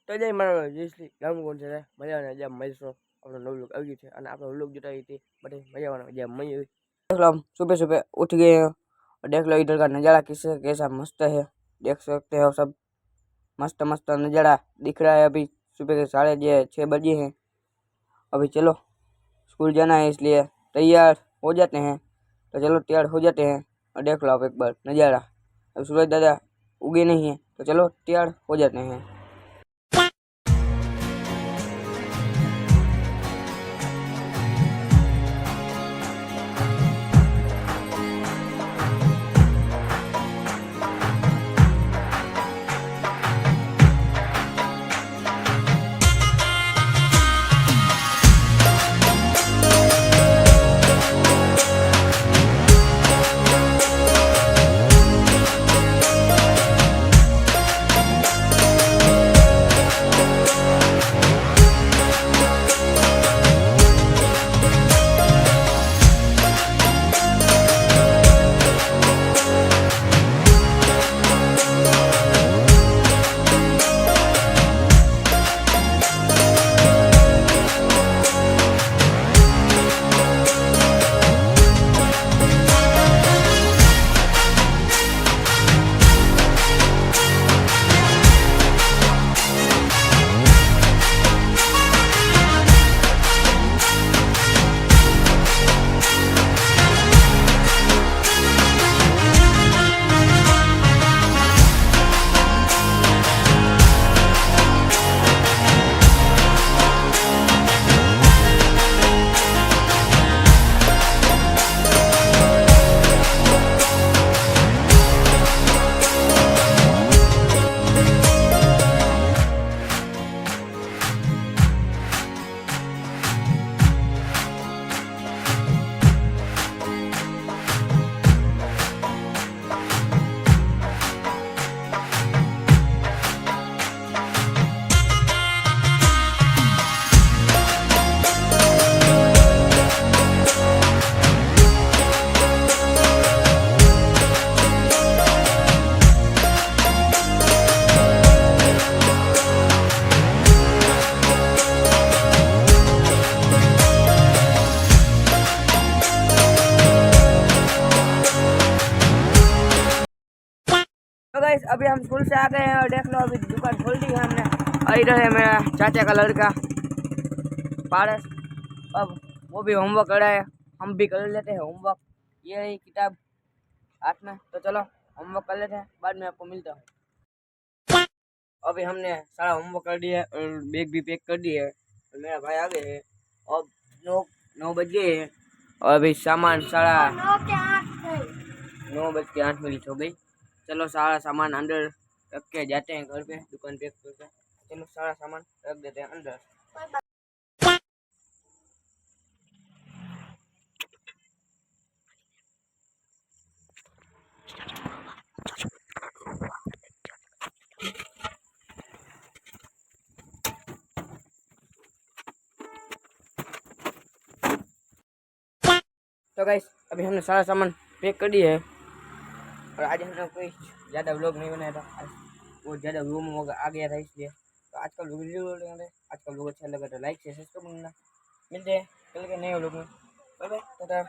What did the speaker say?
તો જય મારો જયશ્રી ગામ કોણ છે મજાને જેમ મળશો આપણો નવું લુક આવી ગયું છે અને આપણો લુક જોતા હતી बड़े मजा वाला जेम मजा देख लो हम सुबह सुबह उठ गए हैं और देख लो इधर का नज़ारा कैसा मस्त है। देख सकते हो सब मस्त मस्त नज़ारा दिख रहा है। अभी सुबह के 6:30 बजे हैं। अभी चलो स्कूल जाना है इसलिए तैयार हो जाते हैं। तो चलो तैयार हो जाते हैं और देख लो आप एक बार नज़ारा। अब सूरज दादा उगे नहीं है तो चलो तैयार हो जाते हैं। तो गाइस अभी हम स्कूल से आ गए हैं और देख लो अभी दुकान खोल दी है हमने। और इधर है मेरा चाचा का लड़का पारस। अब वो भी होमवर्क कर रहा है, हम भी कर लेते हैं होमवर्क। ये रही किताब हाथ में, तो चलो होमवर्क कर लेते हैं, बाद में आपको मिलता हूँ। अभी हमने सारा होमवर्क कर दिया है और बैग भी पैक कर दिया है और मेरा भाई आ गए हैं। अब 9 बज गए हैं और अभी सामान सारा 9:08 हो गई। चलो सारा सामान अंदर रख के जाते हैं घर पे, दुकान पे करके। चलो सारा सामान रख देते हैं अंदर। तो गाइस अभी हमने सारा सामान पैक कर दिया है और आज हमने कोई ज़्यादा व्लॉग नहीं बनाया था। आज वो ज़्यादा रूम आ गया था इसलिए। तो आज का वीडियो अच्छा लगा तो लाइक से सब्सक्राइब करना। मिलते हैं कल के नए व्लॉग में। Bye bye, Tata.